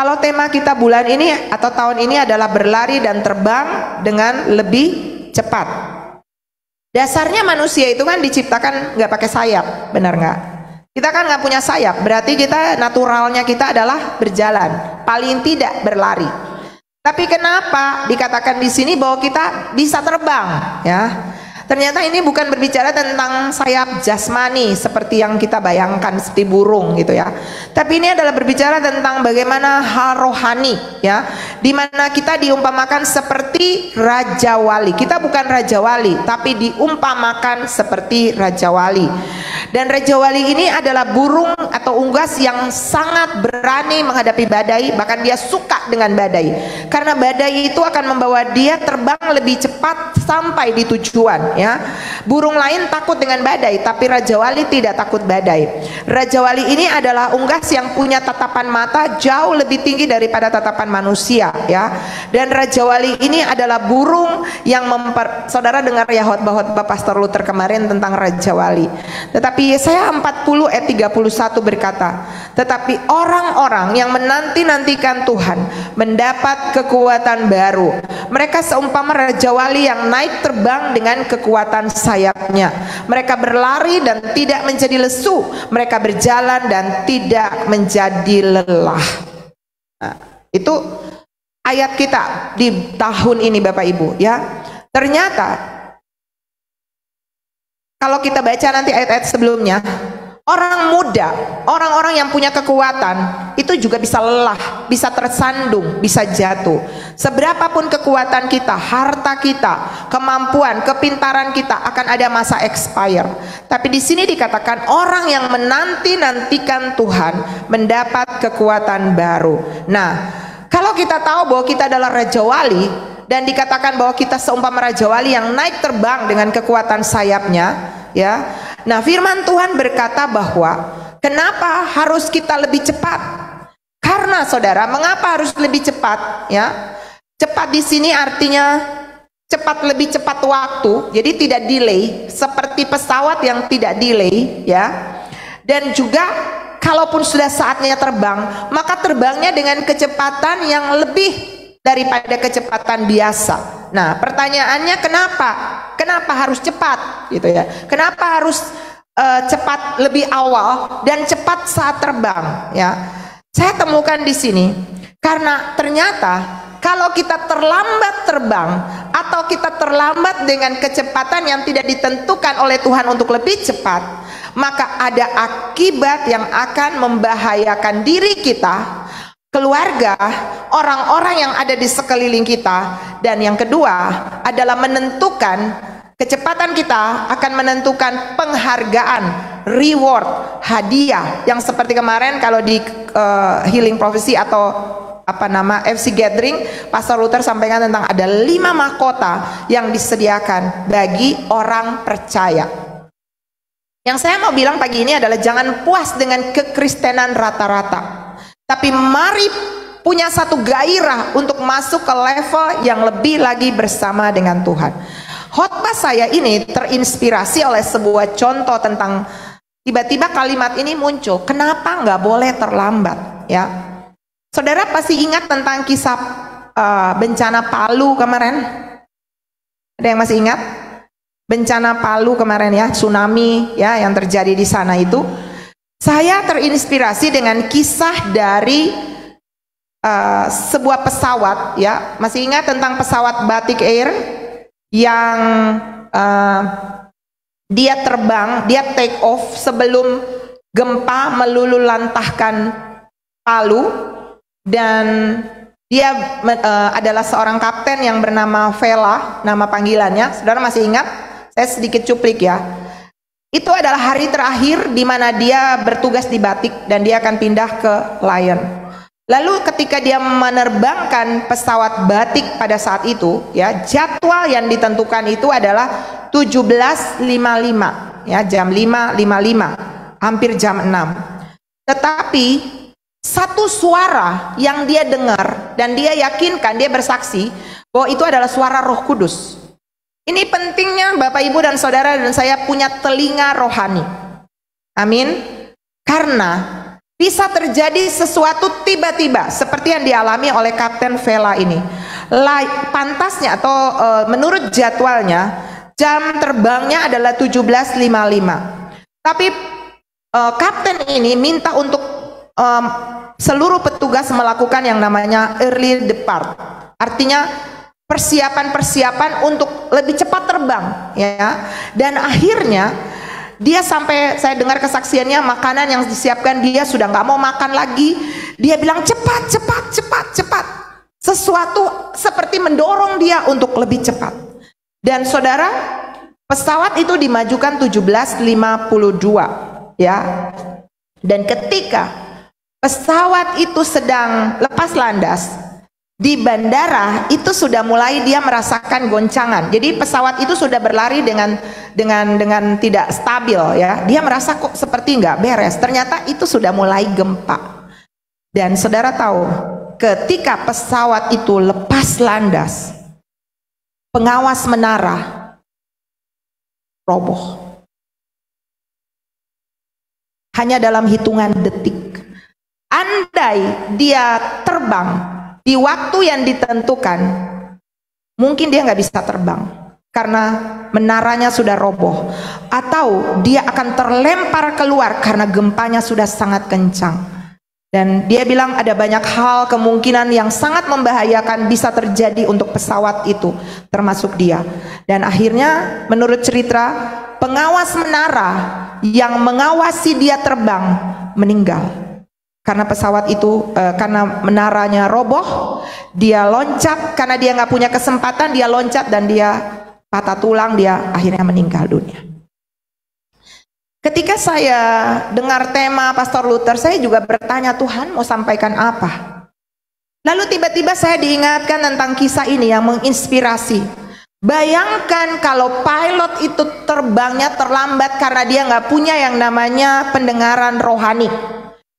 Kalau tema kita bulan ini atau tahun ini adalah berlari dan terbang dengan lebih cepat. Dasarnya manusia itu kan diciptakan nggak pakai sayap, benar nggak? Kita kan nggak punya sayap, berarti kita naturalnya kita adalah berjalan, paling tidak berlari. Tapi kenapa dikatakan di sini bahwa kita bisa terbang, ya? Ternyata ini bukan berbicara tentang sayap jasmani seperti yang kita bayangkan seperti burung gitu ya. Tapi ini adalah berbicara tentang bagaimana hal rohani ya, di mana kita diumpamakan seperti raja wali. Kita bukan raja wali, tapi diumpamakan seperti raja wali. Dan raja wali ini adalah burung atau unggas yang sangat berani menghadapi badai, bahkan dia suka dengan badai. Karena badai itu akan membawa dia terbang lebih cepat sampai di tujuan. Ya, burung lain takut dengan badai, tapi Raja Wali tidak takut badai. Raja Wali ini adalah unggas yang punya tatapan mata jauh lebih tinggi daripada tatapan manusia, ya. Dan Raja Wali ini adalah burung yang saudara dengar ya khotbah Pastor Luther kemarin tentang Raja Wali. Tetapi Yesaya 40 ayat 31 berkata, tetapi orang-orang yang menanti-nantikan Tuhan mendapat kekuatan baru. Mereka seumpama Raja Wali yang naik terbang dengan kekuatan sayapnya. Mereka berlari dan tidak menjadi lesu. Mereka berjalan dan tidak menjadi lelah. Nah, itu ayat kita di tahun ini Bapak Ibu ya. Ternyata kalau kita baca nanti ayat-ayat sebelumnya, orang muda, orang-orang yang punya kekuatan itu juga bisa lelah, bisa tersandung, bisa jatuh. Seberapapun kekuatan kita, harta kita, kemampuan, kepintaran kita akan ada masa expire. Tapi di sini dikatakan orang yang menanti-nantikan Tuhan mendapat kekuatan baru. Nah, kalau kita tahu bahwa kita adalah Raja Wali dan dikatakan bahwa kita seumpama Raja Wali yang naik terbang dengan kekuatan sayapnya, ya. Nah, firman Tuhan berkata bahwa kenapa harus kita lebih cepat? Karena saudara, mengapa harus lebih cepat? Ya, cepat di sini artinya cepat, lebih cepat waktu. Jadi tidak delay, seperti pesawat yang tidak delay, ya. Dan juga kalaupun sudah saatnya terbang, maka terbangnya dengan kecepatan yang lebih daripada kecepatan biasa. Nah, pertanyaannya kenapa? Kenapa harus cepat gitu ya? Kenapa harus cepat lebih awal dan cepat saat terbang ya? Saya temukan di sini karena ternyata kalau kita terlambat terbang atau kita terlambat dengan kecepatan yang tidak ditentukan oleh Tuhan untuk lebih cepat, maka ada akibat yang akan membahayakan diri kita, keluarga, orang-orang yang ada di sekeliling kita. Dan yang kedua adalah menentukan kecepatan kita akan menentukan penghargaan, reward, hadiah. Yang seperti kemarin kalau di Healing Prophecy atau FC Gathering, Pastor Luther sampaikan tentang ada 5 mahkota yang disediakan bagi orang percaya. Yang saya mau bilang pagi ini adalah jangan puas dengan kekristenan rata-rata, tapi mari punya satu gairah untuk masuk ke level yang lebih lagi bersama dengan Tuhan. Khotbah saya ini terinspirasi oleh sebuah contoh tentang tiba-tiba kalimat ini muncul, kenapa nggak boleh terlambat ya. Saudara pasti ingat tentang kisah bencana Palu kemarin. Ada yang masih ingat? Bencana Palu kemarin ya, tsunami ya yang terjadi di sana itu. Saya terinspirasi dengan kisah dari sebuah pesawat ya. Masih ingat tentang pesawat Batik Air yang dia terbang, dia take off sebelum gempa melululantahkan Palu, dan dia adalah seorang kapten yang bernama Vela, nama panggilannya. Saudara masih ingat? Saya sedikit cuplik ya. Itu adalah hari terakhir di mana dia bertugas di Batik dan dia akan pindah ke Lion. Lalu ketika dia menerbangkan pesawat Batik pada saat itu, ya, jadwal yang ditentukan itu adalah 17.55, ya, jam 5.55, hampir jam 6. Tetapi satu suara yang dia dengar dan dia yakinkan, dia bersaksi bahwa itu adalah suara Roh Kudus. Ini pentingnya Bapak Ibu dan Saudara dan saya punya telinga rohani. Amin. Karena Bisa terjadi sesuatu tiba-tiba seperti yang dialami oleh Kapten Vela ini. Pantasnya atau menurut jadwalnya jam terbangnya adalah 17.55. Tapi kapten ini minta untuk seluruh petugas melakukan yang namanya early depart. Artinya persiapan-persiapan untuk lebih cepat terbang, ya. Dan akhirnya dia sampai, saya dengar kesaksiannya, makanan yang disiapkan dia sudah nggak mau makan lagi. Dia bilang cepat, cepat, cepat, cepat. Sesuatu seperti mendorong dia untuk lebih cepat. Dan saudara, pesawat itu dimajukan 17.52, ya. Dan ketika pesawat itu sedang lepas landas di bandara, itu sudah mulai dia merasakan goncangan. Jadi pesawat itu sudah berlari dengan tidak stabil, ya. Dia merasa kok seperti nggak beres. Ternyata itu sudah mulai gempa. Dan saudara tahu, ketika pesawat itu lepas landas, pengawas menara roboh. Hanya dalam hitungan detik. Andai dia terbang di waktu yang ditentukan, mungkin dia nggak bisa terbang karena menaranya sudah roboh, atau dia akan terlempar keluar karena gempanya sudah sangat kencang. Dan dia bilang ada banyak hal kemungkinan yang sangat membahayakan bisa terjadi untuk pesawat itu, termasuk dia. Dan akhirnya menurut cerita, pengawas menara yang mengawasi dia terbang meninggal. Karena pesawat itu, karena menaranya roboh, dia loncat, karena dia nggak punya kesempatan, dia loncat dan dia patah tulang, dia akhirnya meninggal dunia. Ketika saya dengar tema Pastor Luther, saya juga bertanya, Tuhan mau sampaikan apa? Lalu tiba-tiba saya diingatkan tentang kisah ini yang menginspirasi. Bayangkan kalau pilot itu terbangnya terlambat karena dia nggak punya yang namanya pendengaran rohani.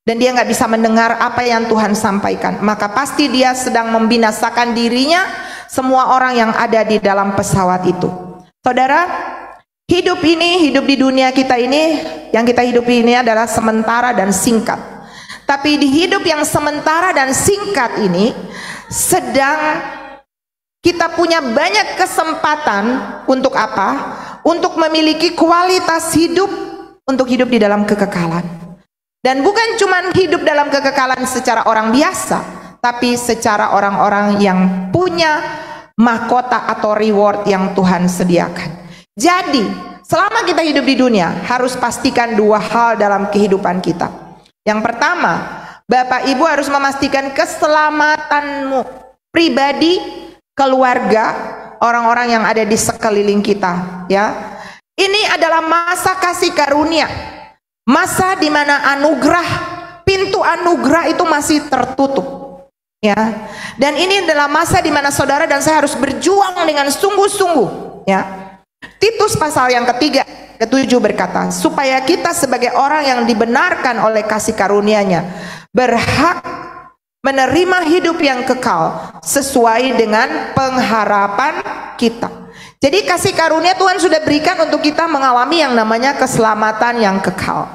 Dan dia nggak bisa mendengar apa yang Tuhan sampaikan, maka pasti dia sedang membinasakan dirinya, semua orang yang ada di dalam pesawat itu. Saudara, hidup di dunia kita ini, yang kita hidupi ini adalah sementara dan singkat. Tapi di hidup yang sementara dan singkat ini, sedang kita punya banyak kesempatan untuk apa? Untuk memiliki kualitas hidup, untuk hidup di dalam kekekalan. Dan bukan cuma hidup dalam kekekalan secara orang biasa, tapi secara orang-orang yang punya mahkota atau reward yang Tuhan sediakan. Jadi, selama kita hidup di dunia, harus pastikan dua hal dalam kehidupan kita. Yang pertama, Bapak Ibu harus memastikan keselamatanmu pribadi, keluarga, orang-orang yang ada di sekeliling kita, ya. Ini adalah masa kasih karunia. Masa di mana anugerah, pintu anugerah itu masih tertutup, ya. Dan ini adalah masa di mana saudara dan saya harus berjuang dengan sungguh-sungguh, ya. Titus pasal yang ketiga, ketujuh berkata, supaya kita sebagai orang yang dibenarkan oleh kasih karunia-Nya berhak menerima hidup yang kekal sesuai dengan pengharapan kita. Jadi kasih karunia Tuhan sudah berikan untuk kita mengalami yang namanya keselamatan yang kekal.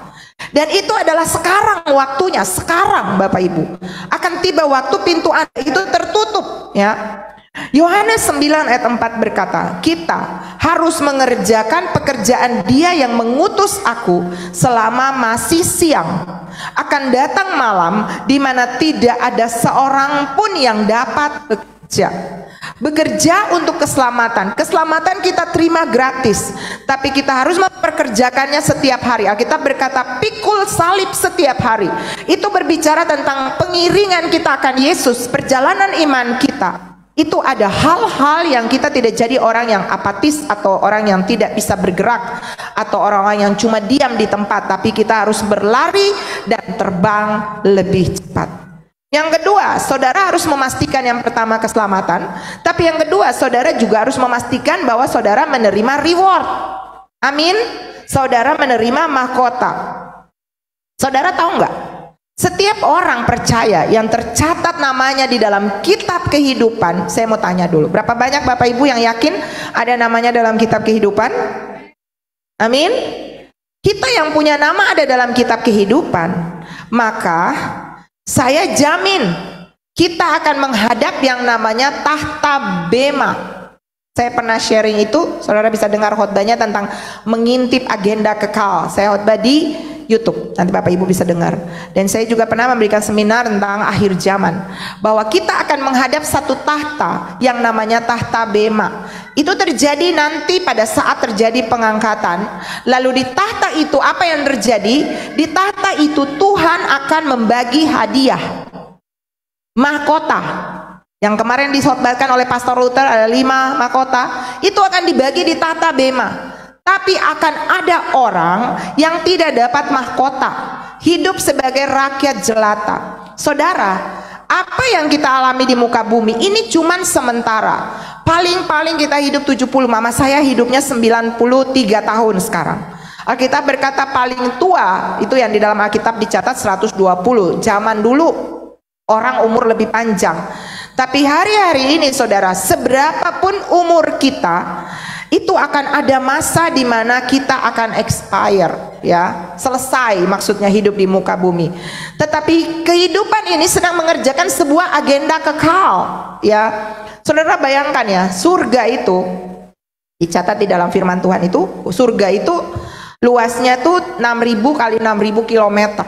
Dan itu adalah sekarang waktunya, sekarang Bapak Ibu. Akan tiba waktu pintu itu tertutup, ya. Yohanes 9 ayat 4 berkata, kita harus mengerjakan pekerjaan Dia yang mengutus aku selama masih siang. Akan datang malam di mana tidak ada seorang pun yang dapat bekerja untuk keselamatan. Keselamatan kita terima gratis, tapi kita harus memperkerjakannya setiap hari. Alkitab berkata pikul salib setiap hari. Itu berbicara tentang pengiringan kita akan Yesus, perjalanan iman kita. Itu ada hal-hal yang kita tidak jadi orang yang apatis atau orang yang tidak bisa bergerak atau orang-orang yang cuma diam di tempat, tapi kita harus berlari dan terbang lebih cepat. Yang kedua, saudara harus memastikan yang pertama keselamatan, tapi yang kedua saudara juga harus memastikan bahwa saudara menerima reward. Amin. Saudara menerima mahkota. Saudara tahu nggak? Setiap orang percaya yang tercatat namanya di dalam kitab kehidupan, saya mau tanya dulu, berapa banyak Bapak Ibu yang yakin ada namanya dalam kitab kehidupan? Amin. Kita yang punya nama ada dalam kitab kehidupan, maka saya jamin kita akan menghadap yang namanya tahta bema. Saya pernah sharing itu, saudara bisa dengar khotbahnya tentang mengintip agenda kekal. Saya khotbah di YouTube, nanti Bapak Ibu bisa dengar. Dan saya juga pernah memberikan seminar tentang akhir zaman, bahwa kita akan menghadap satu tahta yang namanya tahta bema. Itu terjadi nanti pada saat terjadi pengangkatan. Lalu di tahta itu apa yang terjadi? Di tahta itu Tuhan akan membagi hadiah, mahkota. Yang kemarin dikhotbahkan oleh Pastor Luther ada 5 mahkota, itu akan dibagi di tahta bema. Tapi akan ada orang yang tidak dapat mahkota, hidup sebagai rakyat jelata. Saudara, apa yang kita alami di muka bumi ini cuman sementara. Paling-paling kita hidup 70, mama saya hidupnya 93 tahun sekarang. Alkitab berkata paling tua itu yang di dalam Alkitab dicatat 120. Zaman dulu orang umur lebih panjang. Tapi hari-hari ini saudara, seberapapun umur kita, itu akan ada masa di mana kita akan expire, ya, selesai maksudnya hidup di muka bumi. Tetapi kehidupan ini sedang mengerjakan sebuah agenda kekal, ya. Saudara bayangkan ya, surga itu dicatat di dalam firman Tuhan itu, surga itu luasnya tuh 6.000 kali 6.000 kilometer,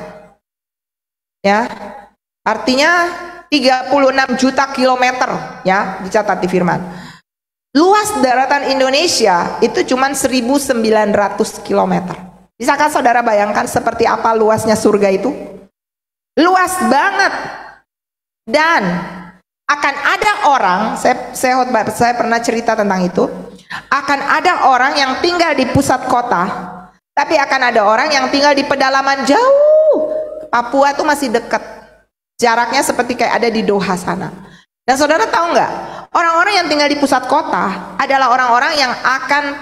ya. Artinya 36 juta kilometer, ya, dicatat di firman. Luas daratan Indonesia itu cuma 1.900 kilometer. Bisakah saudara bayangkan seperti apa luasnya surga itu? Luas banget. Dan akan ada orang, saya pernah cerita tentang itu, akan ada orang yang tinggal di pusat kota, tapi akan ada orang yang tinggal di pedalaman jauh. Papua tuh masih dekat, jaraknya seperti kayak ada di Doha sana. Dan saudara tahu nggak, orang-orang yang tinggal di pusat kota adalah orang-orang yang akan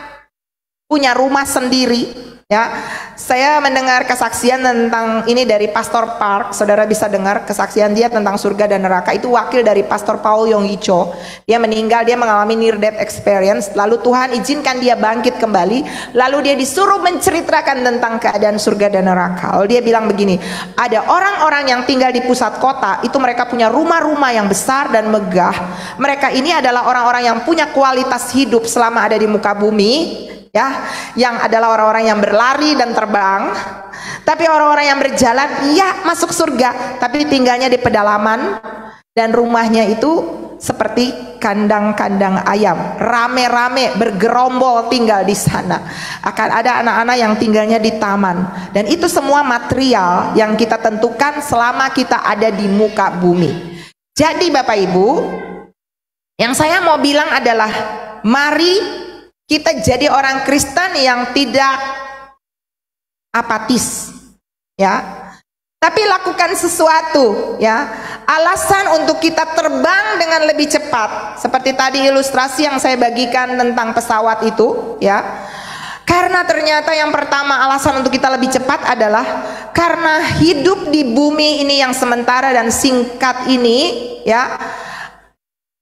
punya rumah sendiri, ya. Saya mendengar kesaksian tentang ini dari Pastor Park. Saudara bisa dengar kesaksian dia tentang surga dan neraka. Itu wakil dari Pastor Paul Yong Cho. Dia meninggal, dia mengalami near death experience. Lalu Tuhan izinkan dia bangkit kembali. Lalu dia disuruh menceritakan tentang keadaan surga dan neraka. Lalu dia bilang begini, ada orang-orang yang tinggal di pusat kota, itu mereka punya rumah-rumah yang besar dan megah. Mereka ini adalah orang-orang yang punya kualitas hidup selama ada di muka bumi, ya, yang adalah orang-orang yang berlari dan terbang. Tapi orang-orang yang berjalan, ya, masuk surga, tapi tinggalnya di pedalaman, dan rumahnya itu seperti kandang-kandang ayam, rame-rame bergerombol tinggal di sana. Akan ada anak-anak yang tinggalnya di taman, dan itu semua material yang kita tentukan selama kita ada di muka bumi. Jadi Bapak Ibu, yang saya mau bilang adalah, mari kita jadi orang Kristen yang tidak apatis, ya, tapi lakukan sesuatu, ya. Alasan untuk kita terbang dengan lebih cepat, seperti tadi ilustrasi yang saya bagikan tentang pesawat itu, ya. Karena ternyata yang pertama alasan untuk kita lebih cepat adalah karena hidup di bumi ini yang sementara dan singkat ini, ya,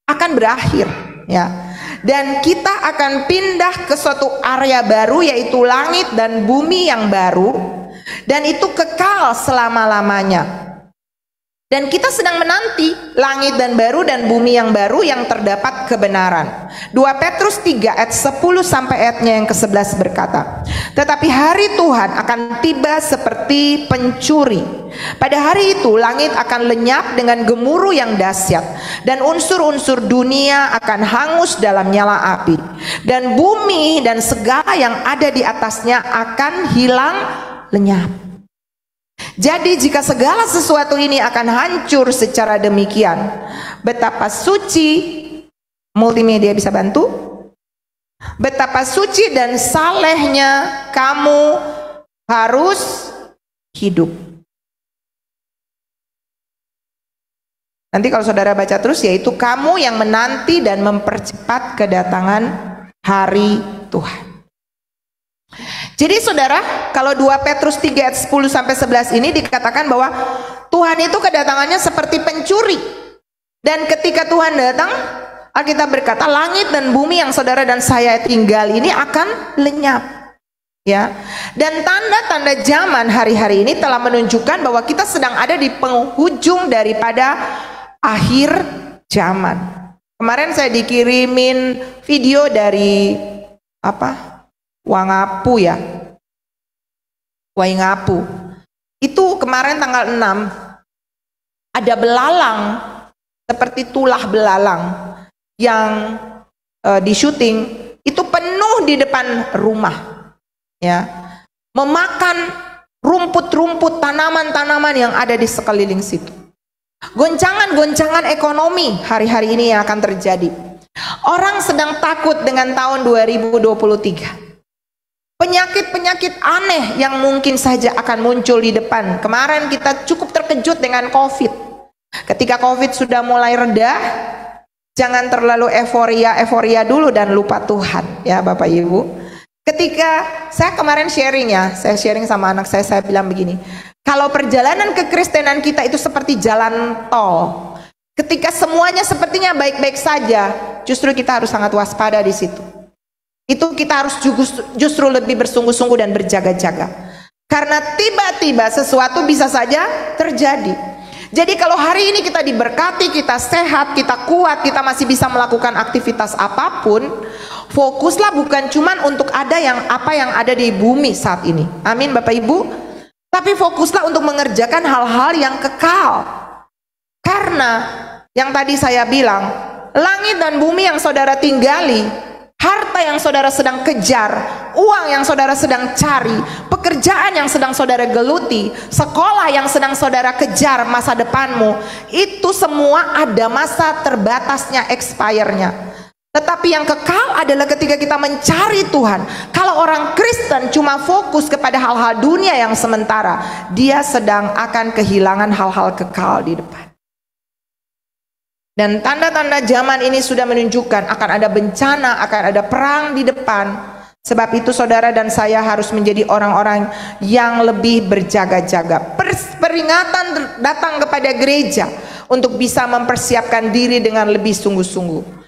akan berakhir, ya. Dan kita akan pindah ke suatu area baru, yaitu langit dan bumi yang baru, dan itu kekal selama-lamanya. Dan kita sedang menanti langit dan baru dan bumi yang baru yang terdapat kebenaran. 2 Petrus 3 ayat 10 sampai ayatnya yang ke-11 berkata, tetapi hari Tuhan akan tiba seperti pencuri. Pada hari itu langit akan lenyap dengan gemuruh yang dahsyat, dan unsur-unsur dunia akan hangus dalam nyala api, dan bumi dan segala yang ada di atasnya akan hilang lenyap. Jadi jika segala sesuatu ini akan hancur secara demikian, betapa suci, multimedia bisa bantu, betapa suci dan salehnya kamu harus hidup. Nanti kalau saudara baca terus, yaitu kamu yang menanti dan mempercepat kedatangan hari Tuhan. Jadi saudara, kalau 2 Petrus 3 ayat 10 sampai 11 ini dikatakan bahwa Tuhan itu kedatangannya seperti pencuri. Dan ketika Tuhan datang, Alkitab berkata langit dan bumi yang saudara dan saya tinggal ini akan lenyap. ya. Dan tanda-tanda zaman hari-hari ini telah menunjukkan bahwa kita sedang ada di penghujung daripada akhir zaman. Kemarin saya dikirimin video dari Wangapu ya, Waingapu. Itu kemarin tanggal 6 ada belalang seperti tulah belalang yang di syuting itu penuh di depan rumah, ya, memakan rumput-rumput, tanaman-tanaman yang ada di sekeliling situ. Goncangan-goncangan ekonomi hari-hari ini yang akan terjadi. Orang sedang takut dengan tahun 2023. Penyakit-penyakit aneh yang mungkin saja akan muncul di depan. Kemarin kita cukup terkejut dengan COVID. Ketika COVID sudah mulai reda, jangan terlalu euforia dulu dan lupa Tuhan, ya Bapak Ibu. Ketika saya kemarin saya sharing sama anak saya bilang begini, kalau perjalanan kekristenan kita itu seperti jalan tol. Ketika semuanya sepertinya baik-baik saja, justru kita harus sangat waspada di situ. Itu kita harus justru lebih bersungguh-sungguh dan berjaga-jaga. Karena tiba-tiba sesuatu bisa saja terjadi. Jadi kalau hari ini kita diberkati, kita sehat, kita kuat, kita masih bisa melakukan aktivitas apapun, fokuslah bukan cuman untuk apa yang ada di bumi saat ini. Amin Bapak Ibu. Tapi fokuslah untuk mengerjakan hal-hal yang kekal. Karena yang tadi saya bilang, langit dan bumi yang saudara tinggali, harta yang saudara sedang kejar, uang yang saudara sedang cari, pekerjaan yang sedang saudara geluti, sekolah yang sedang saudara kejar masa depanmu, itu semua ada masa terbatasnya, expire-nya. Tetapi yang kekal adalah ketika kita mencari Tuhan. Kalau orang Kristen cuma fokus kepada hal-hal dunia yang sementara, dia sedang akan kehilangan hal-hal kekal di depan. Dan tanda-tanda zaman ini sudah menunjukkan akan ada bencana, akan ada perang di depan. Sebab itu saudara dan saya harus menjadi orang-orang yang lebih berjaga-jaga. Peringatan datang kepada gereja untuk bisa mempersiapkan diri dengan lebih sungguh-sungguh.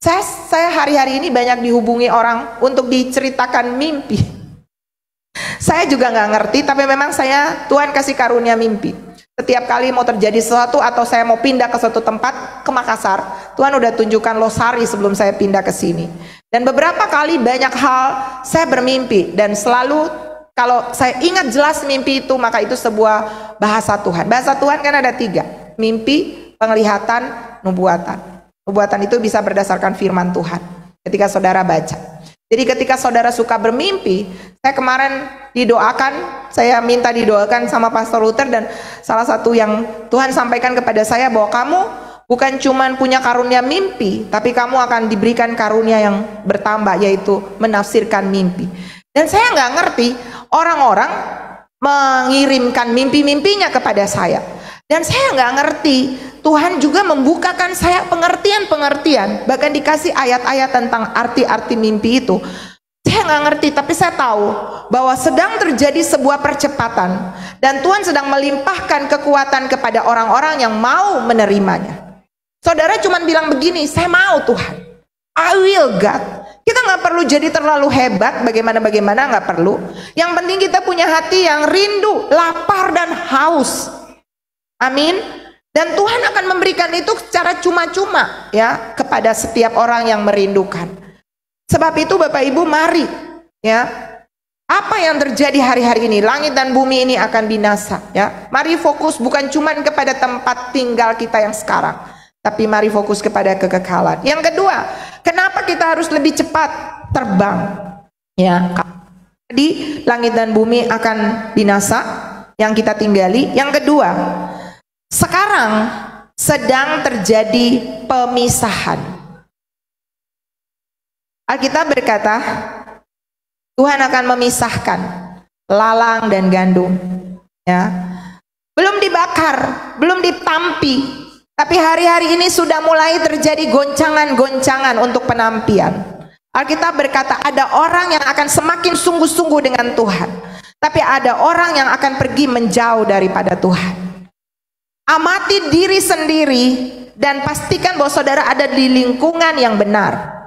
Saya hari-hari ini banyak dihubungi orang untuk diceritakan mimpi. Saya juga nggak ngerti, tapi memang Tuhan kasih karunia mimpi. Setiap kali mau terjadi sesuatu atau saya mau pindah ke suatu tempat, ke Makassar, Tuhan udah tunjukkan Losari sebelum saya pindah ke sini. Dan beberapa kali banyak hal saya bermimpi, dan selalu kalau saya ingat jelas mimpi itu, maka itu sebuah bahasa Tuhan. Bahasa Tuhan kan ada 3, mimpi, penglihatan, nubuatan. Nubuatan itu bisa berdasarkan firman Tuhan ketika saudara baca. Jadi ketika saudara suka bermimpi, saya kemarin saya minta didoakan sama Pastor Luther, dan salah satu yang Tuhan sampaikan kepada saya bahwa kamu bukan cuma punya karunia mimpi, tapi kamu akan diberikan karunia yang bertambah, yaitu menafsirkan mimpi. Dan saya nggak ngerti, orang-orang mengirimkan mimpi-mimpinya kepada saya, dan saya nggak ngerti. Tuhan juga membukakan saya pengertian-pengertian, bahkan dikasih ayat-ayat tentang arti-arti mimpi itu. Saya nggak ngerti, tapi saya tahu bahwa sedang terjadi sebuah percepatan, dan Tuhan sedang melimpahkan kekuatan kepada orang-orang yang mau menerimanya. Saudara cuma bilang begini, saya mau Tuhan, I will God. Kita nggak perlu jadi terlalu hebat, bagaimana nggak perlu. Yang penting kita punya hati yang rindu, lapar dan haus. Amin. Dan Tuhan akan memberikan itu secara cuma-cuma ya kepada setiap orang yang merindukan. Sebab itu Bapak Ibu, mari ya, apa yang terjadi hari-hari ini, langit dan bumi ini akan binasa ya. Mari fokus bukan cuma kepada tempat tinggal kita yang sekarang, tapi mari fokus kepada kekekalan. Yang kedua, kenapa kita harus lebih cepat terbang ya? Jadi langit dan bumi akan binasa yang kita tinggali. Yang kedua, sekarang sedang terjadi pemisahan. Alkitab berkata, Tuhan akan memisahkan lalang dan gandum. Ya, belum dibakar, belum ditampi, tapi hari-hari ini sudah mulai terjadi goncangan-goncangan untuk penampian. Alkitab berkata, ada orang yang akan semakin sungguh-sungguh dengan Tuhan, tapi ada orang yang akan pergi menjauh daripada Tuhan. Amati diri sendiri dan pastikan bahwa saudara ada di lingkungan yang benar.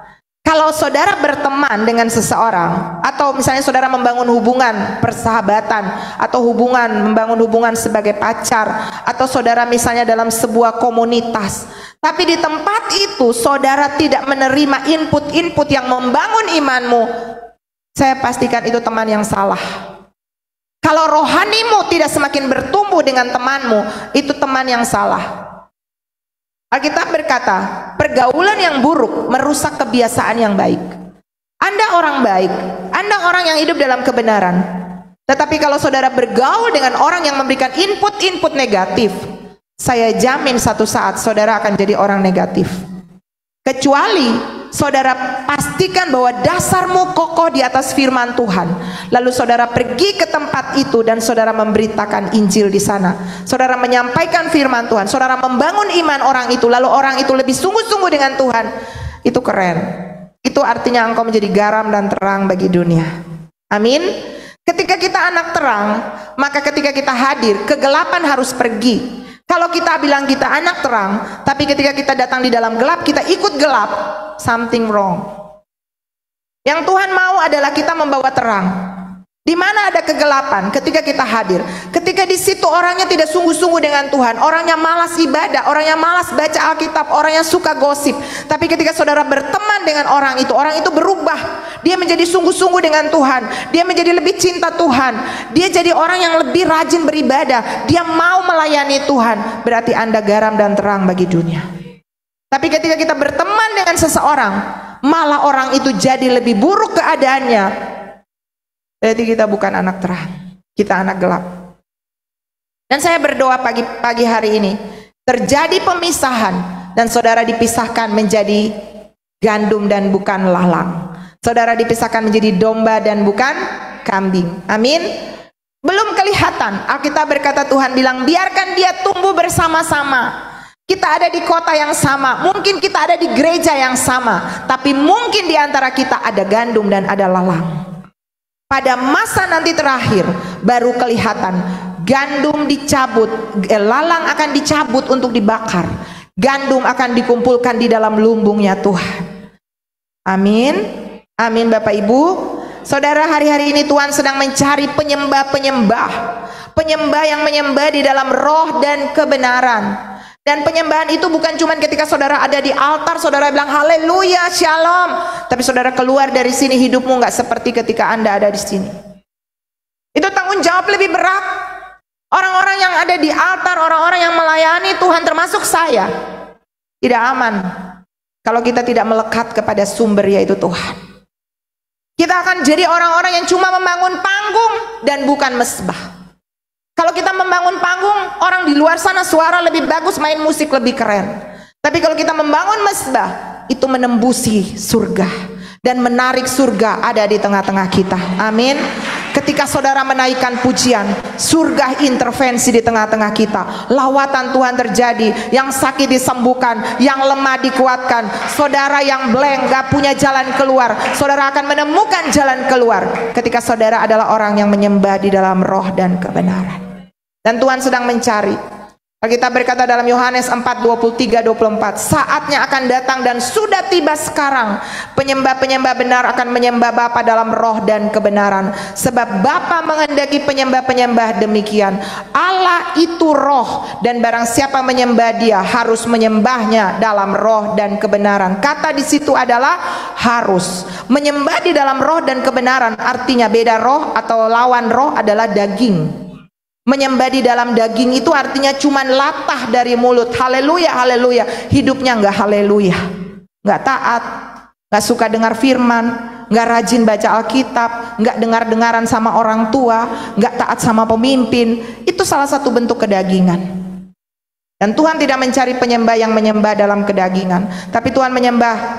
Kalau saudara berteman dengan seseorang, atau misalnya saudara membangun hubungan persahabatan, atau membangun hubungan sebagai pacar, atau saudara misalnya dalam sebuah komunitas, tapi di tempat itu saudara tidak menerima input-input yang membangun imanmu, saya pastikan itu teman yang salah. Kalau rohanimu tidak semakin bertumbuh dengan temanmu, itu teman yang salah. Alkitab berkata, pergaulan yang buruk merusak kebiasaan yang baik. Anda orang baik, Anda orang yang hidup dalam kebenaran. Tetapi kalau saudara bergaul dengan orang yang memberikan input-input negatif, saya jamin satu saat saudara akan jadi orang negatif. Kecuali saudara pastikan bahwa dasarmu kokoh di atas firman Tuhan, lalu saudara pergi ke tempat itu dan saudara memberitakan Injil di sana. Saudara menyampaikan firman Tuhan, saudara membangun iman orang itu, lalu orang itu lebih sungguh-sungguh dengan Tuhan. Itu keren. Itu artinya engkau menjadi garam dan terang bagi dunia. Amin. Ketika kita anak terang, maka ketika kita hadir, kegelapan harus pergi. Kalau kita bilang kita anak terang, tapi ketika kita datang di dalam gelap, kita ikut gelap, something wrong. Yang Tuhan mau adalah kita membawa terang. Di mana ada kegelapan? Ketika kita hadir. Ketika di situ orangnya tidak sungguh-sungguh dengan Tuhan, orangnya malas ibadah, orangnya malas baca Alkitab, orangnya suka gosip. Tapi ketika saudara berteman dengan orang itu berubah. Dia menjadi sungguh-sungguh dengan Tuhan. Dia menjadi lebih cinta Tuhan. Dia jadi orang yang lebih rajin beribadah. Dia mau melayani Tuhan. Berarti Anda garam dan terang bagi dunia. Tapi ketika kita berteman dengan seseorang, malah orang itu jadi lebih buruk keadaannya, berarti kita bukan anak terang, kita anak gelap. Dan saya berdoa pagi hari ini terjadi pemisahan dan saudara dipisahkan menjadi gandum dan bukan lalang. Saudara dipisahkan menjadi domba dan bukan kambing. Amin. Belum kelihatan. Alkitab berkata, Tuhan bilang biarkan dia tumbuh bersama-sama. Kita ada di kota yang sama, mungkin kita ada di gereja yang sama, tapi mungkin di antara kita ada gandum dan ada lalang. Pada masa nanti terakhir baru kelihatan gandum dicabut, lalang akan dicabut untuk dibakar, gandum akan dikumpulkan di dalam lumbungnya Tuhan. Amin. Amin Bapak Ibu. Saudara, hari-hari ini Tuhan sedang mencari penyembah-penyembah yang menyembah di dalam roh dan kebenaran. Dan penyembahan itu bukan cuma ketika saudara ada di altar, saudara bilang haleluya, shalom, tapi saudara keluar dari sini hidupmu nggak seperti ketika Anda ada di sini. Itu tanggung jawab lebih berat. Orang-orang yang ada di altar, orang-orang yang melayani Tuhan termasuk saya, tidak aman kalau kita tidak melekat kepada sumber, yaitu Tuhan. Kita akan jadi orang-orang yang cuma membangun panggung dan bukan mesbah. Kalau kita membangun panggung, orang di luar sana suara lebih bagus, main musik lebih keren. Tapi kalau kita membangun mesbah, itu menembusi surga dan menarik surga ada di tengah-tengah kita. Amin. Ketika saudara menaikkan pujian, surga intervensi di tengah-tengah kita. Lawatan Tuhan terjadi, yang sakit disembuhkan, yang lemah dikuatkan. Saudara yang blank, gak punya jalan keluar, saudara akan menemukan jalan keluar ketika saudara adalah orang yang menyembah di dalam roh dan kebenaran. Dan Tuhan sedang mencari. Kita berkata dalam Yohanes 4:23-24, saatnya akan datang dan sudah tiba sekarang, penyembah-penyembah benar akan menyembah Bapa dalam roh dan kebenaran, sebab Bapa menghendaki penyembah-penyembah demikian. Allah itu roh, dan barang siapa menyembah Dia harus menyembahnya dalam roh dan kebenaran. Kata di situ adalah harus. Menyembah di dalam roh dan kebenaran artinya beda. Roh atau lawan roh adalah daging. Menyembah di dalam daging itu artinya cuman latah dari mulut, haleluya haleluya, hidupnya enggak haleluya, enggak taat, enggak suka dengar firman, enggak rajin baca Alkitab, enggak dengar-dengaran sama orang tua, enggak taat sama pemimpin. Itu salah satu bentuk kedagingan. Dan Tuhan tidak mencari penyembah yang menyembah dalam kedagingan, tapi Tuhan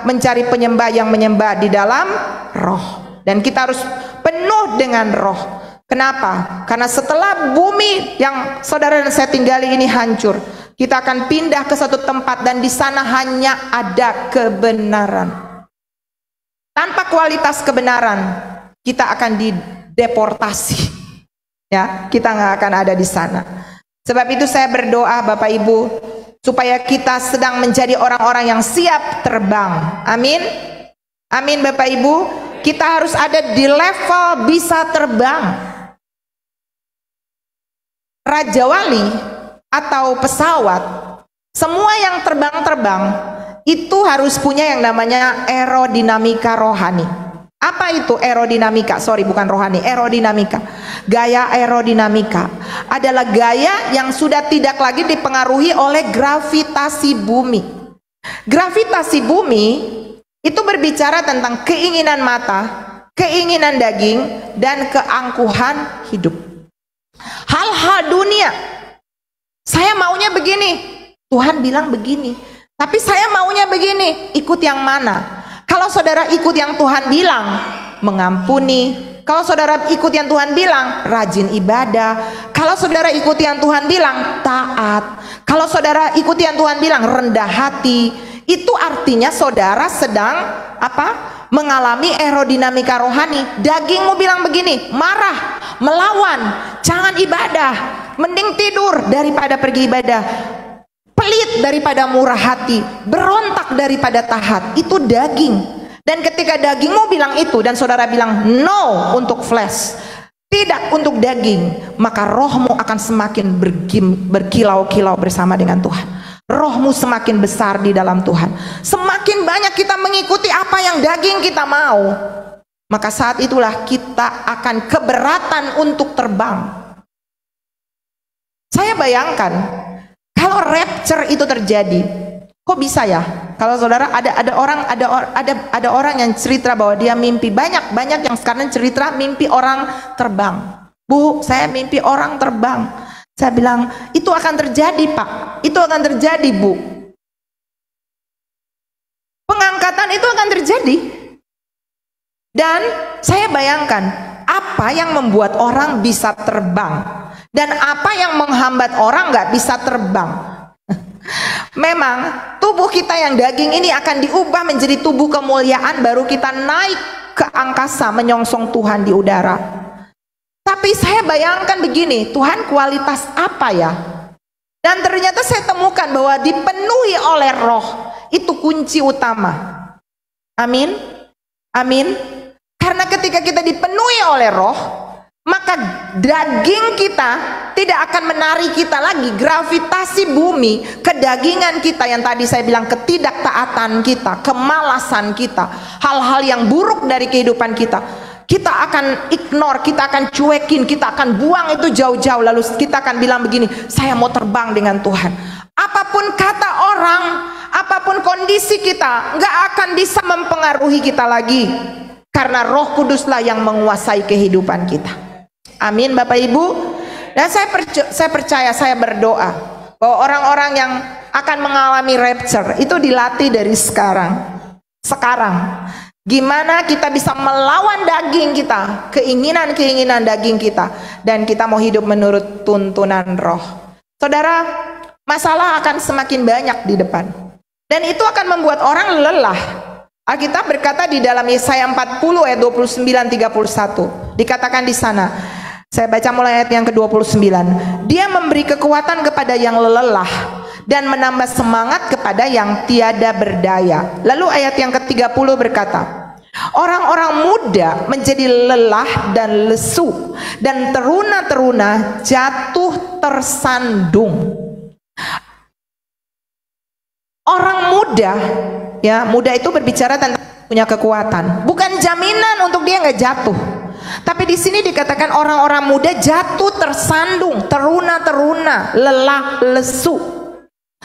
mencari penyembah yang menyembah di dalam roh. Dan kita harus penuh dengan roh. Kenapa? Karena setelah bumi yang saudara dan saya tinggali ini hancur, kita akan pindah ke satu tempat dan di sana hanya ada kebenaran. Tanpa kualitas kebenaran, kita akan dideportasi. Ya, kita nggak akan ada di sana. Sebab itu saya berdoa Bapak Ibu, supaya kita sedang menjadi orang-orang yang siap terbang. Amin. Amin Bapak Ibu. Kita harus ada di level bisa terbang. Raja Wali atau pesawat, semua yang terbang-terbang itu harus punya yang namanya aerodinamika rohani. Apa itu aerodinamika? Sorry, bukan rohani, aerodinamika. Gaya aerodinamika adalah gaya yang sudah tidak lagi dipengaruhi oleh gravitasi bumi. Gravitasi bumi itu berbicara tentang keinginan mata, keinginan daging, dan keangkuhan hidup. Hal-hal dunia. Saya maunya begini, Tuhan bilang begini, tapi saya maunya begini. Ikut yang mana? Kalau saudara ikut yang Tuhan bilang, mengampuni. Kalau saudara ikut yang Tuhan bilang, rajin ibadah. Kalau saudara ikut yang Tuhan bilang, taat. Kalau saudara ikut yang Tuhan bilang, rendah hati. Itu artinya saudara sedang apa? Mengalami aerodinamika rohani. Dagingmu bilang begini, marah, melawan, jangan ibadah, mending tidur daripada pergi ibadah, pelit daripada murah hati, berontak daripada taat. Itu daging. Dan ketika dagingmu bilang itu dan saudara bilang no untuk flesh, tidak untuk daging, maka rohmu akan semakin berkilau-kilau bersama dengan Tuhan. Rohmu semakin besar di dalam Tuhan. Semakin banyak kita mengikuti apa yang daging kita mau, maka saat itulah kita akan keberatan untuk terbang. Saya bayangkan kalau rapture itu terjadi, kok bisa ya? Kalau saudara ada orang yang cerita bahwa dia mimpi, banyak yang sekarang cerita mimpi orang terbang. Bu, saya mimpi orang terbang. Saya bilang, itu akan terjadi Pak, itu akan terjadi Bu. Pengangkatan itu akan terjadi. Dan saya bayangkan, apa yang membuat orang bisa terbang? Dan apa yang menghambat orang nggak bisa terbang? Memang tubuh kita yang daging ini akan diubah menjadi tubuh kemuliaan, baru kita naik ke angkasa menyongsong Tuhan di udara. Tapi saya bayangkan begini, Tuhan kualitas apa ya? Dan ternyata saya temukan bahwa dipenuhi oleh roh itu kunci utama. Amin, amin. Karena ketika kita dipenuhi oleh roh, maka daging kita tidak akan menarik kita lagi. Gravitasi bumi, kedagingan kita yang tadi saya bilang, ketidaktaatan kita, kemalasan kita, hal-hal yang buruk dari kehidupan kita akan ignore, kita akan cuekin, kita akan buang itu jauh-jauh. Lalu kita akan bilang begini, saya mau terbang dengan Tuhan. Apapun kata orang, apapun kondisi kita, nggak akan bisa mempengaruhi kita lagi, karena Roh Kuduslah yang menguasai kehidupan kita. Amin Bapak Ibu. Dan saya percaya, saya berdoa bahwa orang-orang yang akan mengalami rapture itu dilatih dari sekarang. Gimana kita bisa melawan daging kita, keinginan-keinginan daging kita, dan kita mau hidup menurut tuntunan roh. Saudara, masalah akan semakin banyak di depan, dan itu akan membuat orang lelah. Alkitab berkata di dalam Yesaya 40 ayat 29-31, dikatakan di sana, saya baca mulai ayat yang ke-29, Dia memberi kekuatan kepada yang lelah dan menambah semangat kepada yang tiada berdaya. Lalu ayat yang ke-30 berkata, orang-orang muda menjadi lelah dan lesu, dan teruna-teruna jatuh tersandung. Orang muda, ya, muda itu berbicara tentang punya kekuatan, bukan jaminan untuk dia nggak jatuh. Tapi di sini dikatakan orang-orang muda jatuh tersandung, teruna-teruna, lelah, lesu.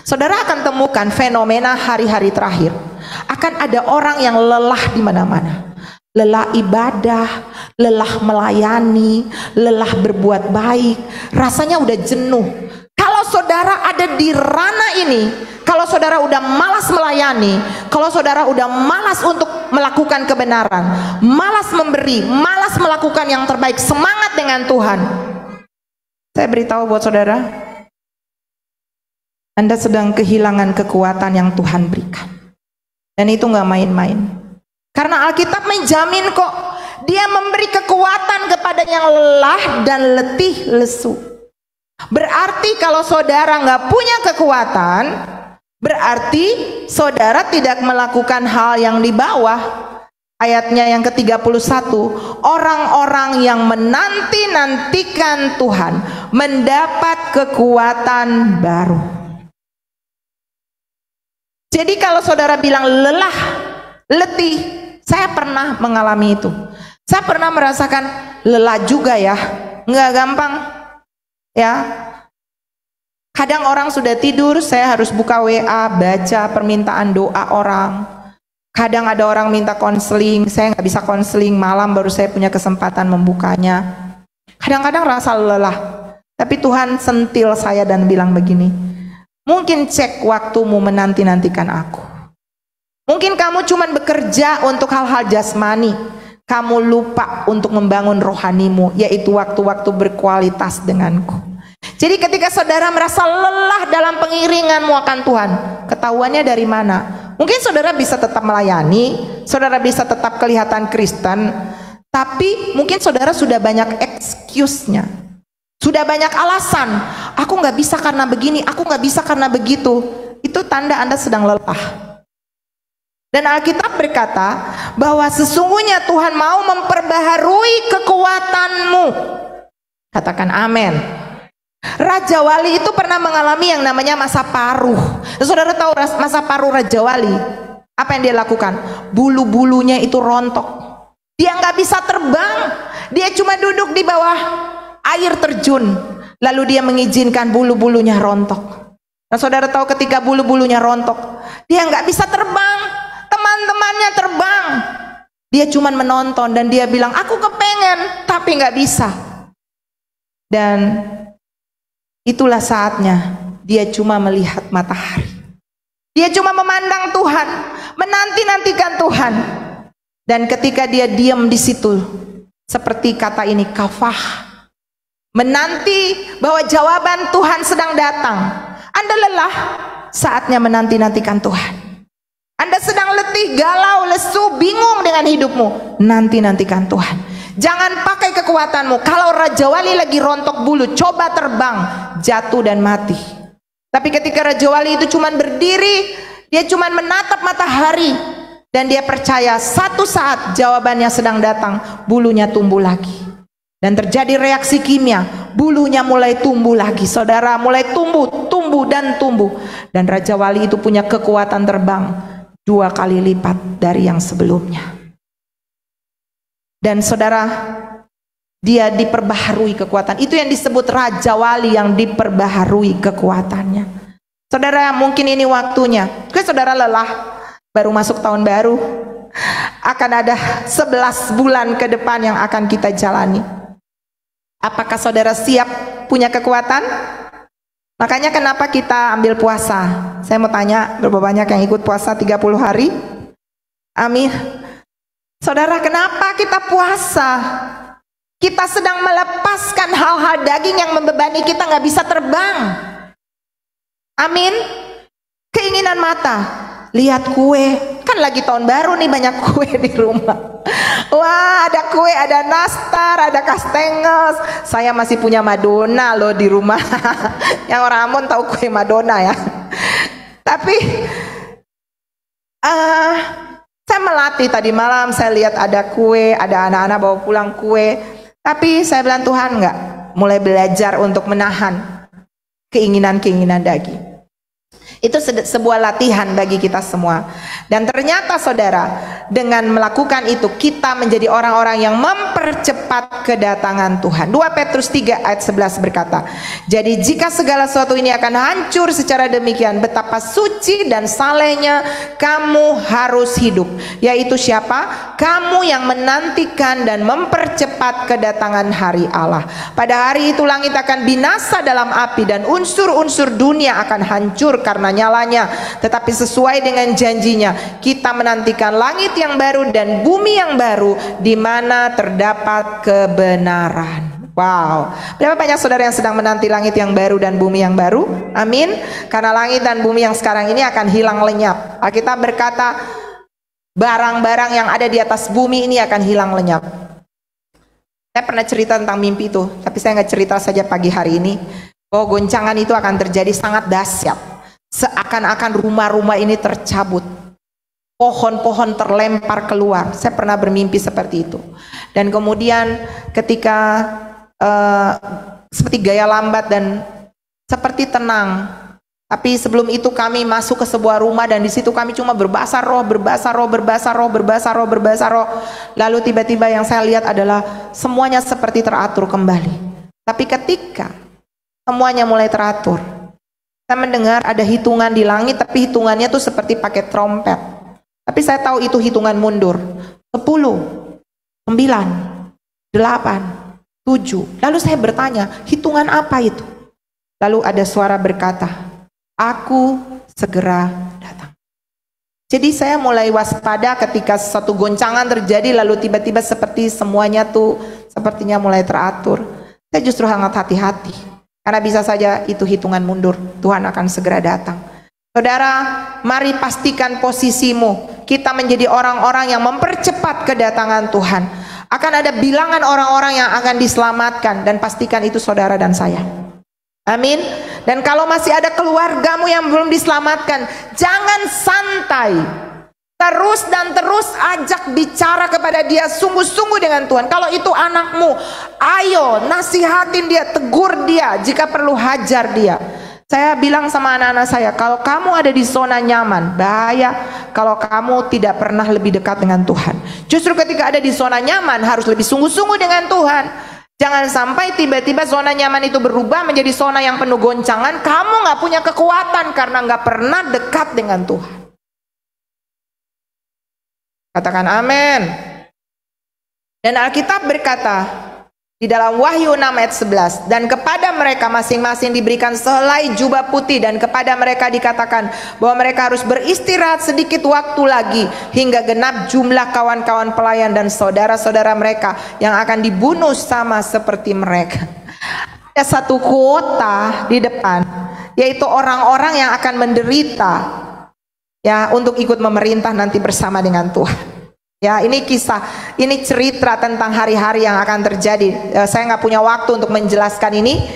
Saudara akan temukan fenomena hari-hari terakhir. Akan ada orang yang lelah di mana-mana. Lelah ibadah, lelah melayani, lelah berbuat baik. Rasanya udah jenuh. Kalau saudara ada di ranah ini, kalau saudara udah malas melayani, kalau saudara udah malas untuk melakukan kebenaran, malas memberi, malas melakukan yang terbaik, semangat dengan Tuhan, saya beritahu buat saudara, Anda sedang kehilangan kekuatan yang Tuhan berikan. Dan itu nggak main-main. Karena Alkitab menjamin kok, Dia memberi kekuatan kepada yang lelah dan letih lesu. Berarti kalau saudara nggak punya kekuatan, berarti saudara tidak melakukan hal yang di bawah. ayatnya yang ke-31, orang-orang yang menanti-nantikan Tuhan mendapat kekuatan baru. Jadi kalau saudara bilang lelah, letih, saya pernah mengalami itu. Saya pernah merasakan lelah juga ya, nggak gampang ya. Kadang orang sudah tidur, saya harus buka WA, baca permintaan doa orang. Kadang ada orang minta konseling, saya nggak bisa konseling, malam baru saya punya kesempatan membukanya. Kadang-kadang rasa lelah, tapi Tuhan sentil saya dan bilang begini, mungkin cek waktumu menanti-nantikan aku. Mungkin kamu cuma bekerja untuk hal-hal jasmani, kamu lupa untuk membangun rohanimu, yaitu waktu-waktu berkualitas denganku. Jadi ketika saudara merasa lelah dalam pengiringanmu akan Tuhan, ketahuannya dari mana? Mungkin saudara bisa tetap melayani, saudara bisa tetap kelihatan Kristen, tapi mungkin saudara sudah banyak excuse-nya, sudah banyak alasan. Aku nggak bisa karena begini, aku nggak bisa karena begitu. Itu tanda Anda sedang lelah. Dan Alkitab berkata bahwa sesungguhnya Tuhan mau memperbaharui kekuatanmu. Katakan amin. Raja Wali itu pernah mengalami yang namanya masa paruh. Saudara tahu masa paruh Raja Wali? Apa yang dia lakukan? Bulu-bulunya itu rontok. Dia nggak bisa terbang. Dia cuma duduk di bawah air terjun. Lalu dia mengizinkan bulu-bulunya rontok. Nah, saudara tahu ketika bulu-bulunya rontok, dia nggak bisa terbang. Teman-temannya terbang. Dia cuma menonton dan dia bilang, aku kepengen, tapi nggak bisa. Dan itulah saatnya dia cuma melihat matahari. Dia cuma memandang Tuhan, menanti-nantikan Tuhan. Dan ketika dia diam di situ, seperti kata ini, kafah, menanti bahwa jawaban Tuhan sedang datang. Anda lelah, saatnya menanti-nantikan Tuhan. Anda sedang letih, galau, lesu, bingung dengan hidupmu, nanti-nantikan Tuhan. Jangan pakai kekuatanmu. Kalau Raja Wali lagi rontok bulu, coba terbang, jatuh dan mati. Tapi ketika Raja Wali itu cuma berdiri, dia cuma menatap matahari, dan dia percaya satu saat jawabannya sedang datang, bulunya tumbuh lagi. Dan terjadi reaksi kimia, bulunya mulai tumbuh lagi. Saudara, mulai tumbuh, tumbuh dan tumbuh. Dan Raja Wali itu punya kekuatan terbang 2 kali lipat dari yang sebelumnya. Dan saudara, dia diperbaharui kekuatan. Itu yang disebut Raja Wali yang diperbaharui kekuatannya. Saudara, mungkin ini waktunya. Mungkin saudara lelah, baru masuk tahun baru. Akan ada 11 bulan ke depan yang akan kita jalani. Apakah saudara siap punya kekuatan? Makanya kenapa kita ambil puasa? Saya mau tanya, berapa banyak yang ikut puasa 30 hari? Amin. Saudara, kenapa kita puasa? Kita sedang melepaskan hal-hal daging yang membebani kita, nggak bisa terbang. Amin. Keinginan mata, lihat kue, kan lagi tahun baru nih, banyak kue di rumah. Wah, ada kue, ada nastar, ada kastengels. Saya masih punya Madonna loh di rumah. Yang orang Ambon tahu kue Madonna ya. Tapi saya melatih tadi malam, saya lihat ada kue, ada anak-anak bawa pulang kue. Tapi saya bilang, Tuhan enggak, mulai belajar untuk menahan keinginan-keinginan daging. Itu sebuah latihan bagi kita semua. Dan ternyata saudara, dengan melakukan itu kita menjadi orang-orang yang mempercepat kedatangan Tuhan. 2 Petrus 3 ayat 11 berkata, jadi jika segala sesuatu ini akan hancur secara demikian, betapa suci dan salehnya kamu harus hidup. Yaitu siapa? Kamu yang menantikan dan mempercepat kedatangan hari Allah. Pada hari itu langit akan binasa dalam api dan unsur-unsur dunia akan hancur karena nyalanya. Tetapi sesuai dengan janjinya, kita menantikan langit yang baru dan bumi yang baru di mana terdapat kebenaran. Wow, berapa banyak saudara yang sedang menanti langit yang baru dan bumi yang baru? Amin. Karena langit dan bumi yang sekarang ini akan hilang lenyap. Alkitab berkata, barang-barang yang ada di atas bumi ini akan hilang lenyap. Saya pernah cerita tentang mimpi itu, tapi saya nggak cerita saja pagi hari ini. Bahwa goncangan itu akan terjadi sangat dahsyat. Seakan-akan rumah-rumah ini tercabut. pohon-pohon terlempar keluar. Saya pernah bermimpi seperti itu. Dan kemudian ketika seperti gaya lambat dan seperti tenang. Tapi sebelum itu kami masuk ke sebuah rumah dan di situ kami cuma berbahasa roh. Lalu tiba-tiba yang saya lihat adalah semuanya seperti teratur kembali. Tapi ketika semuanya mulai teratur, saya mendengar ada hitungan di langit, tapi hitungannya tuh seperti pakai trompet. Tapi saya tahu itu hitungan mundur. 10, 9, 8, 7. Lalu saya bertanya, hitungan apa itu? Lalu ada suara berkata, aku segera datang. Jadi saya mulai waspada ketika satu goncangan terjadi, lalu tiba-tiba seperti semuanya tuh sepertinya mulai teratur. Saya justru sangat hati-hati, karena bisa saja itu hitungan mundur, Tuhan akan segera datang. Saudara, mari pastikan posisimu. Kita menjadi orang-orang yang mempercepat kedatangan Tuhan. Akan ada bilangan orang-orang yang akan diselamatkan, dan pastikan itu saudara dan saya. Amin. Dan kalau masih ada keluargamu yang belum diselamatkan, jangan santai. Terus dan terus ajak bicara kepada dia sungguh-sungguh dengan Tuhan. Kalau itu anakmu, ayo nasihatin dia, tegur dia, jika perlu hajar dia. Saya bilang sama anak-anak saya, kalau kamu ada di zona nyaman, bahaya kalau kamu tidak pernah lebih dekat dengan Tuhan. Justru ketika ada di zona nyaman, harus lebih sungguh-sungguh dengan Tuhan. Jangan sampai tiba-tiba zona nyaman itu berubah menjadi zona yang penuh goncangan. Kamu nggak punya kekuatan karena nggak pernah dekat dengan Tuhan. Katakan amin. Dan Alkitab berkata di dalam Wahyu 6 ayat 11, dan kepada mereka masing-masing diberikan sehelai jubah putih, dan kepada mereka dikatakan bahwa mereka harus beristirahat sedikit waktu lagi hingga genap jumlah kawan-kawan pelayan dan saudara-saudara mereka yang akan dibunuh sama seperti mereka. Ada satu kuota di depan, yaitu orang-orang yang akan menderita ya untuk ikut memerintah nanti bersama dengan Tuhan. Ya, ini kisah, ini cerita tentang hari-hari yang akan terjadi. Saya nggak punya waktu untuk menjelaskan ini,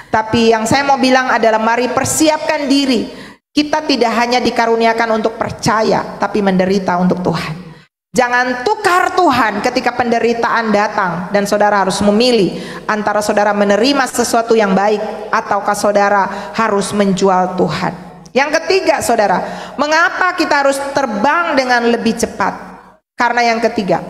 tapi yang saya mau bilang adalah mari persiapkan diri. Kita tidak hanya dikaruniakan untuk percaya, tapi menderita untuk Tuhan. Jangan tukar Tuhan ketika penderitaan datang, dan saudara harus memilih antara saudara menerima sesuatu yang baik ataukah saudara harus menjual Tuhan. Yang ketiga, saudara, mengapa kita harus terbang dengan lebih cepat? Karena yang ketiga,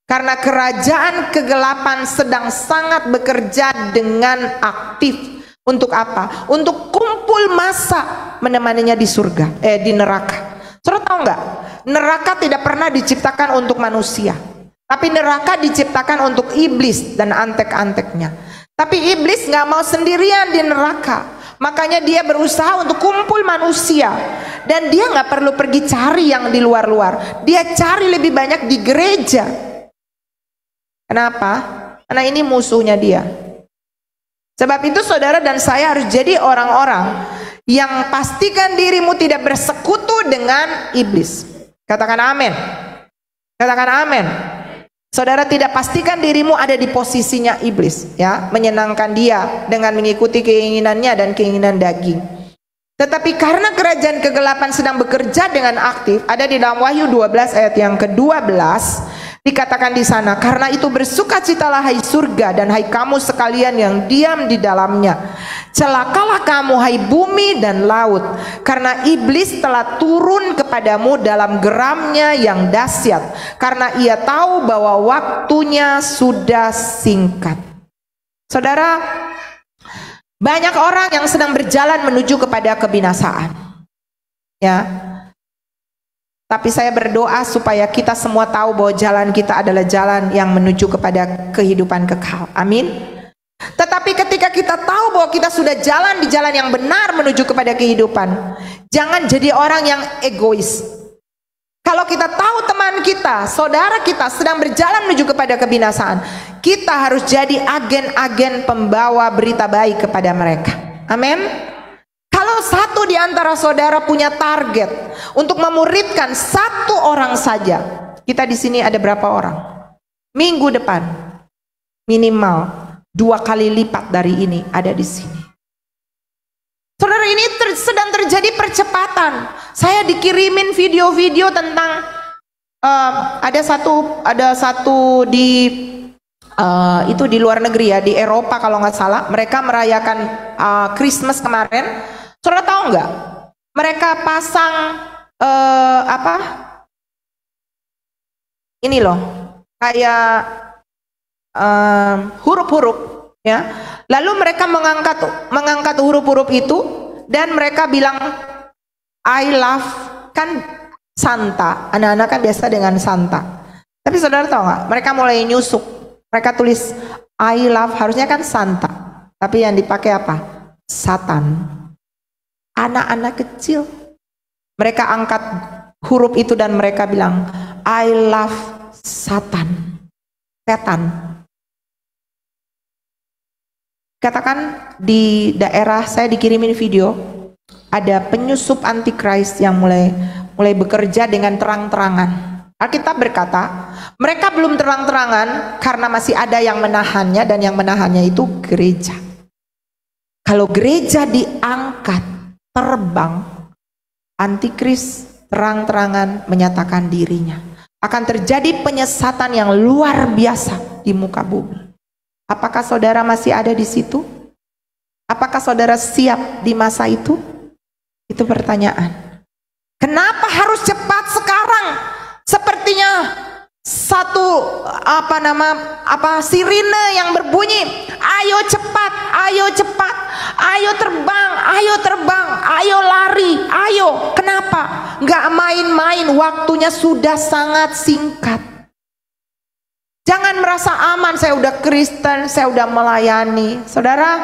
karena kerajaan kegelapan sedang sangat bekerja dengan aktif. Untuk apa? Untuk kumpul massa menemaninya di surga, di neraka. Saudara tahu nggak? Neraka tidak pernah diciptakan untuk manusia, tapi neraka diciptakan untuk iblis dan antek-anteknya. Tapi iblis nggak mau sendirian di neraka. Makanya dia berusaha untuk kumpul manusia. Dan dia nggak perlu pergi cari yang di luar-luar. Dia cari lebih banyak di gereja. Kenapa? Karena ini musuhnya dia. Sebab itu saudara dan saya harus jadi orang-orang yang pastikan dirimu tidak bersekutu dengan iblis. Katakan amin. Katakan amin. Saudara tidak pastikan dirimu ada di posisinya iblis, ya, menyenangkan dia dengan mengikuti keinginannya dan keinginan daging. Tetapi karena kerajaan kegelapan sedang bekerja dengan aktif, ada di dalam Wahyu 12 ayat yang ke-12, dikatakan di sana, karena itu bersukacitalah hai surga dan hai kamu sekalian yang diam di dalamnya. Celakalah kamu hai bumi dan laut, karena iblis telah turun kepadamu dalam geramnya yang dahsyat, karena ia tahu bahwa waktunya sudah singkat. Saudara, banyak orang yang sedang berjalan menuju kepada kebinasaan. Ya. Tapi saya berdoa supaya kita semua tahu bahwa jalan kita adalah jalan yang menuju kepada kehidupan kekal. Amin. Tetapi ketika kita tahu bahwa kita sudah jalan di jalan yang benar menuju kepada kehidupan, jangan jadi orang yang egois. Kalau kita tahu teman kita, saudara kita sedang berjalan menuju kepada kebinasaan, kita harus jadi agen-agen pembawa berita baik kepada mereka. Amin. Kalau satu di antara saudara punya target untuk memuridkan satu orang saja, kita di sini ada berapa orang? Minggu depan minimal 2 kali lipat dari ini ada di sini. Saudara, ini sedang terjadi percepatan. Saya dikirimin video-video tentang ada satu di itu di luar negeri ya, di Eropa kalau nggak salah, mereka merayakan Christmas kemarin. Saudara tahu nggak? Mereka pasang apa? Ini loh, kayak huruf-huruf ya. Lalu mereka mengangkat huruf-huruf itu dan mereka bilang I love, kan Santa. Anak-anak kan biasa dengan Santa. Tapi saudara tahu nggak? Mereka mulai nyusuk. Mereka tulis I love, harusnya kan Santa. Tapi yang dipakai apa? Satan. Anak-anak kecil. Mereka angkat huruf itu dan mereka bilang I love Satan. Setan. Katakan di daerah saya dikirimin video, ada penyusup antikris yang mulai bekerja dengan terang-terangan. Alkitab berkata, mereka belum terang-terangan karena masih ada yang menahannya, dan yang menahannya itu gereja. Kalau gereja diangkat, terbang, antikris terang-terangan menyatakan dirinya. Akan terjadi penyesatan yang luar biasa di muka bumi. Apakah saudara masih ada di situ? Apakah saudara siap di masa itu? Itu pertanyaan. Kenapa harus cepat sekarang? Sepertinya satu sirine yang berbunyi, ayo cepat, ayo cepat, ayo terbang, ayo lari, ayo. Kenapa? Nggak main-main, waktunya sudah sangat singkat. Jangan merasa aman, saya udah Kristen, saya udah melayani. Saudara,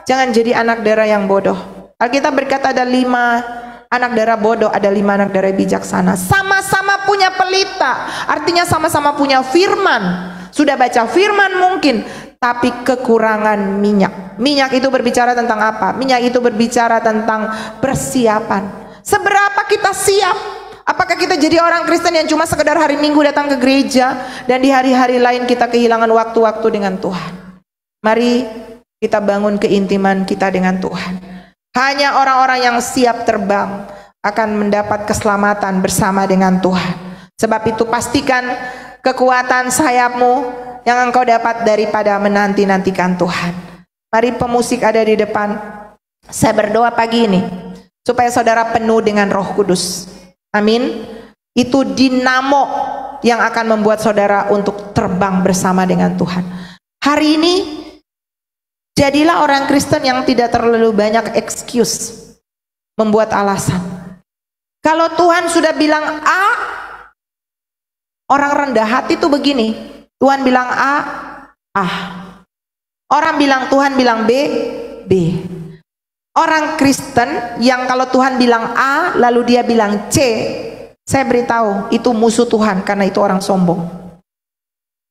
jangan jadi anak darah yang bodoh. Alkitab berkata ada 5 anak darah bodoh, ada 5 anak darah bijaksana. Sama-sama punya pelita, artinya sama-sama punya firman. Sudah baca firman mungkin, tapi kekurangan minyak. Minyak itu berbicara tentang apa? Minyak itu berbicara tentang persiapan. Seberapa kita siap? Apakah kita jadi orang Kristen yang cuma sekedar hari Minggu datang ke gereja dan di hari-hari lain kita kehilangan waktu-waktu dengan Tuhan? Mari kita bangun keintiman kita dengan Tuhan. Hanya orang-orang yang siap terbang akan mendapat keselamatan bersama dengan Tuhan. Sebab itu pastikan kekuatan sayapmu yang engkau dapat daripada menanti-nantikan Tuhan. Mari pemusik ada di depan. Saya berdoa pagi ini supaya saudara penuh dengan Roh Kudus. Amin. Itu dinamo yang akan membuat saudara untuk terbang bersama dengan Tuhan. Hari ini jadilah orang Kristen yang tidak terlalu banyak excuse, membuat alasan. Kalau Tuhan sudah bilang A, orang rendah hati itu begini. Tuhan bilang A. Orang bilang Tuhan bilang B. Orang Kristen yang kalau Tuhan bilang A lalu dia bilang C, saya beritahu itu musuh Tuhan, karena itu orang sombong.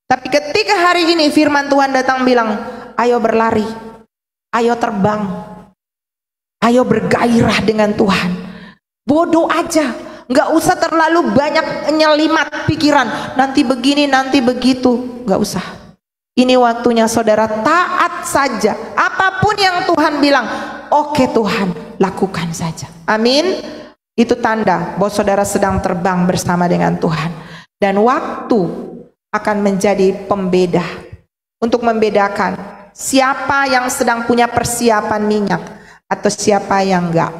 Tapi ketika hari ini firman Tuhan datang bilang, ayo berlari, ayo terbang, ayo bergairah dengan Tuhan. Bodoh aja, nggak usah terlalu banyak nyelimat pikiran, nanti begini, nanti begitu, nggak usah. Ini waktunya saudara taat saja. Apapun yang Tuhan bilang, oke Tuhan, lakukan saja. Amin. Itu tanda bahwa saudara sedang terbang bersama dengan Tuhan. Dan waktu akan menjadi pembeda untuk membedakan siapa yang sedang punya persiapan minyak atau siapa yang enggak.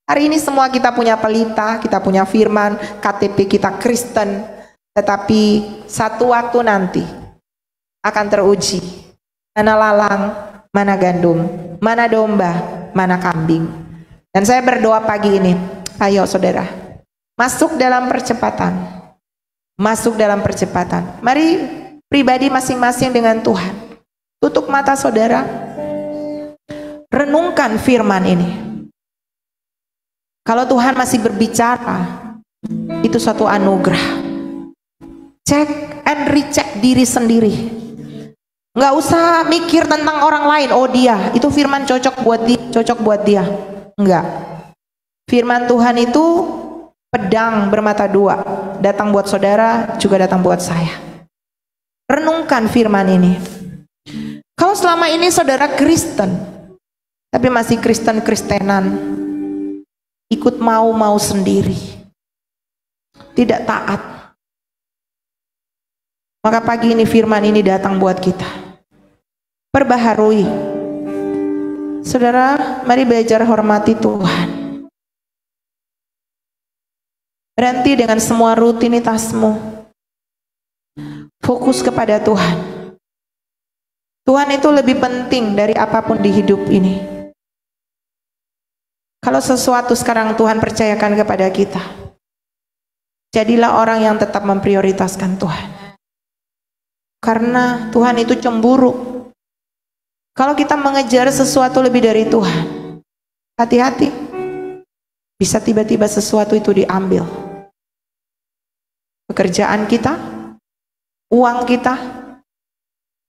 Hari ini semua kita punya pelita, kita punya firman, KTP kita Kristen. Tetapi satu waktu nanti akan teruji. Mana lalang, mana gandum, mana domba, mana kambing. Dan saya berdoa pagi ini, ayo saudara, masuk dalam percepatan. Masuk dalam percepatan. Mari pribadi masing-masing dengan Tuhan. Tutup mata saudara. Renungkan firman ini. Kalau Tuhan masih berbicara, itu suatu anugerah. Cek and recheck diri sendiri. Nggak usah mikir tentang orang lain. Oh dia, itu firman cocok buat dia. Enggak. Firman Tuhan itu pedang bermata dua. Datang buat saudara, juga datang buat saya. Renungkan firman ini. Kalau selama ini saudara Kristen, tapi masih Kristen-Kristenan, ikut mau sendiri, tidak taat, Maka pagi ini firman ini datang buat kita. Perbaharui. Saudara, mari belajar hormati Tuhan. Berhenti dengan semua rutinitasmu. Fokus kepada Tuhan. Tuhan itu lebih penting dari apapun di hidup ini. Kalau sesuatu sekarang Tuhan percayakan kepada kita, jadilah orang yang tetap memprioritaskan Tuhan. Karena Tuhan itu cemburu. Kalau kita mengejar sesuatu lebih dari Tuhan, hati-hati. Bisa tiba-tiba sesuatu itu diambil. Pekerjaan kita, uang kita,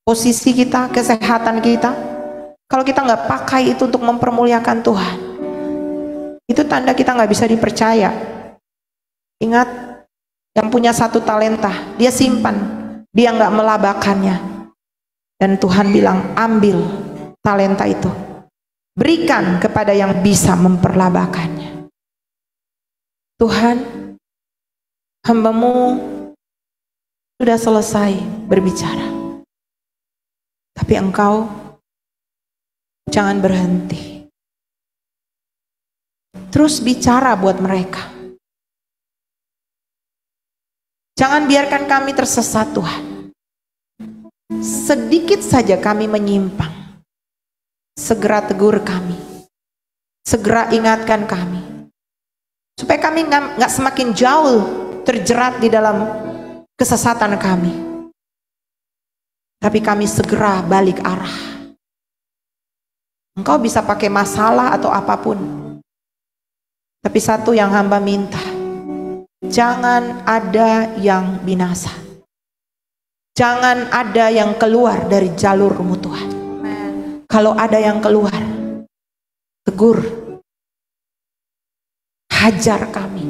posisi kita, kesehatan kita. Kalau kita nggak pakai itu untuk mempermuliakan Tuhan, itu tanda kita nggak bisa dipercaya. Ingat, yang punya satu talenta, dia simpan. Dia nggak melabakannya. Dan Tuhan bilang, ambil talenta itu. Berikan kepada yang bisa memperlabakannya. Tuhan, hamba-Mu sudah selesai berbicara. Tapi Engkau jangan berhenti. Terus bicara buat mereka. Jangan biarkan kami tersesat, Tuhan. Sedikit saja kami menyimpang, segera tegur kami, segera ingatkan kami, supaya kami nggak semakin jauh terjerat di dalam kesesatan kami, tapi kami segera balik arah. Engkau bisa pakai masalah atau apapun, tapi satu yang hamba minta, jangan ada yang binasa. Jangan ada yang keluar dari jalur-Mu, Tuhan. Kalau ada yang keluar, tegur, hajar kami.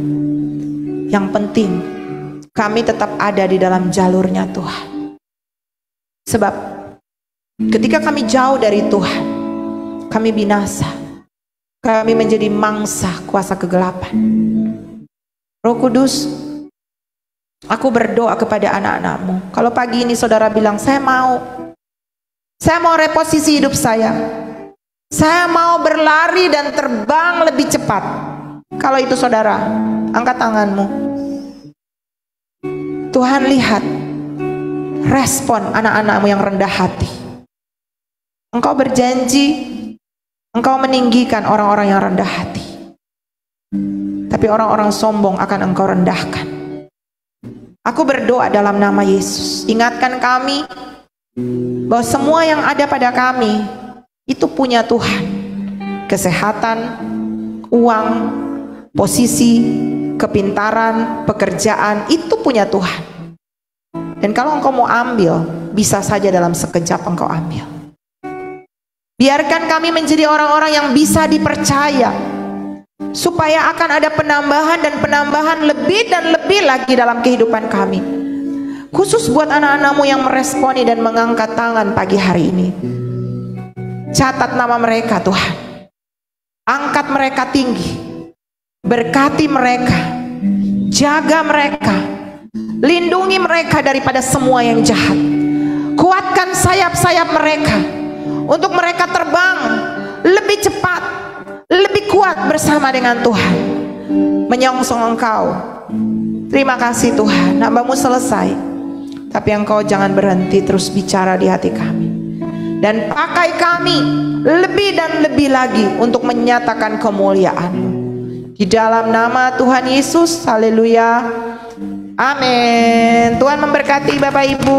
Yang penting, kami tetap ada di dalam jalurnya Tuhan. Sebab, ketika kami jauh dari Tuhan, kami binasa. Kami menjadi mangsa kuasa kegelapan. Roh Kudus, aku berdoa kepada anak-anak-Mu. Kalau pagi ini saudara bilang, saya mau reposisi hidup saya. Saya mau berlari dan terbang lebih cepat. Kalau itu saudara, angkat tanganmu. Tuhan lihat respon anak-anak-Mu yang rendah hati. Engkau berjanji, Engkau meninggikan orang-orang yang rendah hati. Tapi orang-orang sombong akan Engkau rendahkan. Aku berdoa dalam nama Yesus, ingatkan kami bahwa semua yang ada pada kami itu punya Tuhan. Kesehatan, uang, posisi, kepintaran, pekerjaan, itu punya Tuhan. Dan kalau Engkau mau ambil, bisa saja dalam sekejap Engkau ambil. Biarkan kami menjadi orang-orang yang bisa dipercaya, supaya akan ada penambahan dan penambahan lebih dan lebih lagi dalam kehidupan kami. Khusus buat anak-anak-Mu yang meresponi dan mengangkat tangan pagi hari ini. Catat nama mereka Tuhan. Angkat mereka tinggi. Berkati mereka. Jaga mereka. Lindungi mereka daripada semua yang jahat. Kuatkan sayap-sayap mereka, untuk mereka terbang lebih cepat, lebih kuat bersama dengan Tuhan, menyongsong Engkau. Terima kasih Tuhan, hamba-Mu selesai, tapi Engkau jangan berhenti, terus bicara di hati kami, dan pakai kami lebih dan lebih lagi untuk menyatakan kemuliaan-Mu. Di dalam nama Tuhan Yesus, haleluya, amin. Tuhan memberkati Bapak Ibu.